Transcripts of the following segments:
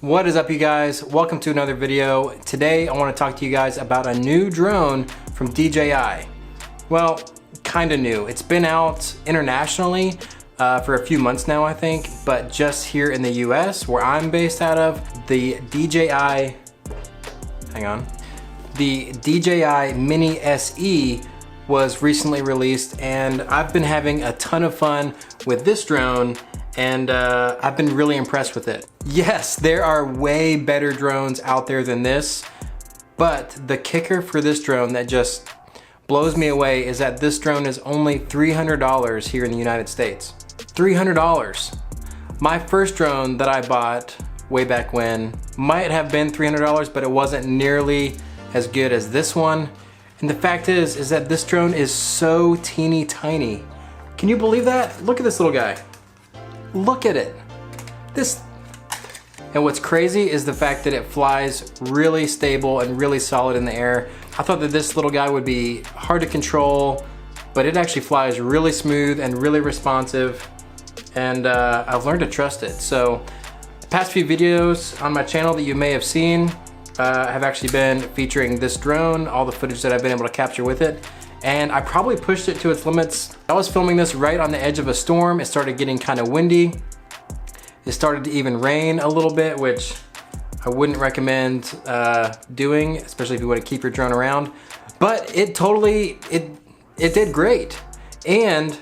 What is up, you guys? Welcome to another video. Today I want to talk to you guys about a new drone from DJI. Well, kind of new. It's been out internationally for a few months now, I think, but just here in the US, where I'm based out of, the DJI Mini SE was recently released, and I've been having a ton of fun with this drone, and I've been really impressed with it. Yes, there are way better drones out there than this, but the kicker for this drone that just blows me away is that this drone is only $300 here in the United States. $300. My first drone that I bought way back when might have been $300, but it wasn't nearly as good as this one. And the fact is that this drone is so teeny tiny. Can you believe that? Look at this little guy. Look at it. And what's crazy is the fact that it flies really stable and really solid in the air. I thought that this little guy would be hard to control, but it actually flies really smooth and really responsive, and I've learned to trust it. So the past few videos on my channel that you may have seen have actually been featuring this drone, all the footage that I've been able to capture with it, and I probably pushed it to its limits. I was filming this right on the edge of a storm. It started getting kind of windy. It started to even rain a little bit, which I wouldn't recommend doing, especially if you want to keep your drone around. But it did great. And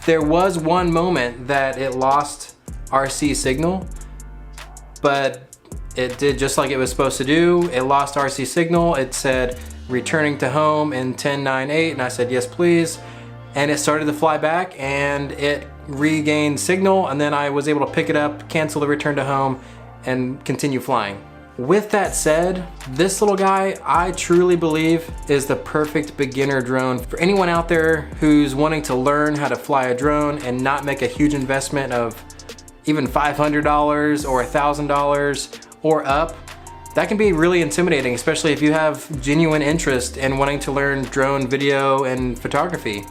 there was one moment that it lost RC signal, but it did just like it was supposed to do. It lost RC signal. It said returning to home in 10.9.8, and I said yes please. And it started to fly back and it regained signal, and then I was able to pick it up, cancel the return to home, and continue flying. With that said, this little guy, I truly believe, is the perfect beginner drone for anyone out there who's wanting to learn how to fly a drone and not make a huge investment of even $500 or $1,000 or up. That can be really intimidating, especially if you have genuine interest in wanting to learn drone video and photography.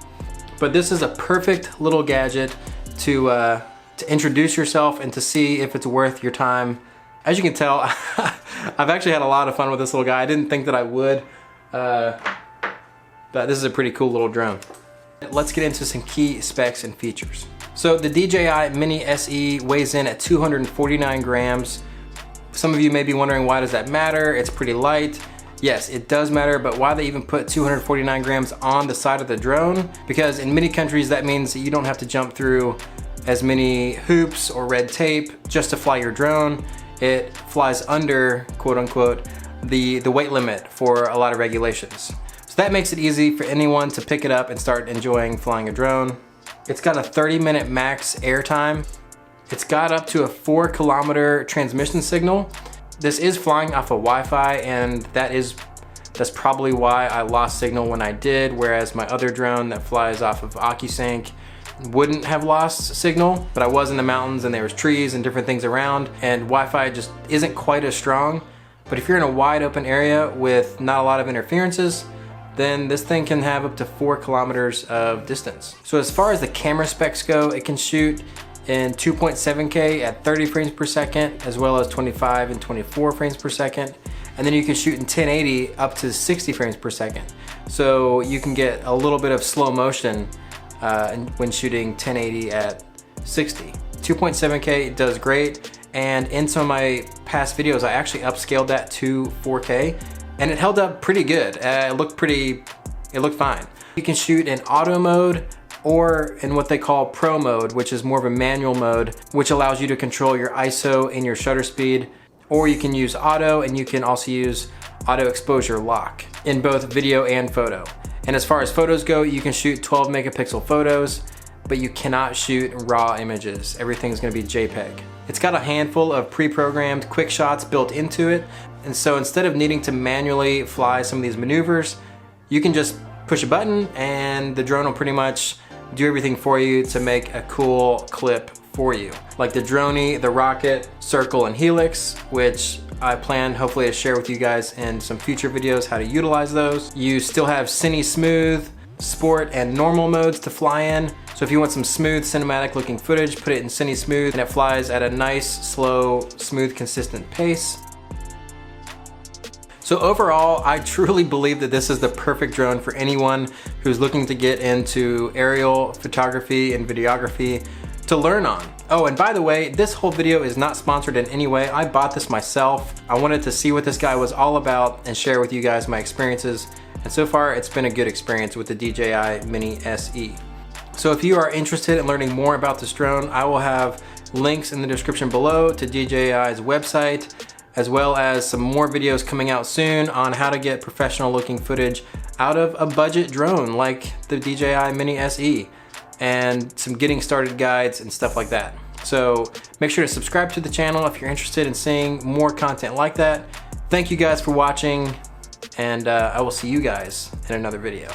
But this is a perfect little gadget to introduce yourself and to see if it's worth your time. As you can tell, I've actually had a lot of fun with this little guy. I didn't think that I would, but this is a pretty cool little drone. Let's get into some key specs and features. So the DJI Mini SE weighs in at 249 grams. Some of you may be wondering, why does that matter? It's pretty light. Yes, it does matter, but why they even put 249 grams on the side of the drone? Because in many countries that means that you don't have to jump through as many hoops or red tape just to fly your drone. It flies under, quote unquote, the weight limit for a lot of regulations. So that makes it easy for anyone to pick it up and start enjoying flying a drone. It's got a 30-minute max airtime. It's got up to a 4-kilometer transmission signal. This is flying off of Wi-Fi, and that's probably why I lost signal when I did, whereas my other drone that flies off of AccuSync wouldn't have lost signal, but I was in the mountains and there was trees and different things around, and Wi-Fi just isn't quite as strong. But if you're in a wide open area with not a lot of interferences, then this thing can have up to 4 kilometers of distance. So as far as the camera specs go, it can shoot in 2.7K at 30 frames per second, as well as 25 and 24 frames per second. And then you can shoot in 1080 up to 60 frames per second. So you can get a little bit of slow motion when shooting 1080 at 60. 2.7K does great. And in some of my past videos, I actually upscaled that to 4K, and it held up pretty good. It looked fine. You can shoot in auto mode or in what they call pro mode, which is more of a manual mode, which allows you to control your ISO and your shutter speed. Or you can use auto, and you can also use auto exposure lock in both video and photo. And as far as photos go, you can shoot 12 megapixel photos, but you cannot shoot raw images. Everything's gonna be JPEG. It's got a handful of pre-programmed Quickshots built into it. And so instead of needing to manually fly some of these maneuvers, you can just push a button and the drone will pretty much do everything for you to make a cool clip for you. Like the Droney, the Rocket, Circle, and Helix, which I plan hopefully to share with you guys in some future videos how to utilize those. You still have Cine Smooth, sport and normal modes to fly in. So if you want some smooth cinematic looking footage, put it in Cine Smooth and it flies at a nice, slow, smooth, consistent pace. So overall, I truly believe that this is the perfect drone for anyone who's looking to get into aerial photography and videography to learn on. Oh, and by the way, this whole video is not sponsored in any way. I bought this myself. I wanted to see what this guy was all about and share with you guys my experiences. And so far, it's been a good experience with the DJI Mini SE. So if you are interested in learning more about this drone, I will have links in the description below to DJI's website, as well as some more videos coming out soon on how to get professional looking footage out of a budget drone like the DJI Mini SE, and some getting started guides and stuff like that. So make sure to subscribe to the channel if you're interested in seeing more content like that. Thank you guys for watching, and I will see you guys in another video.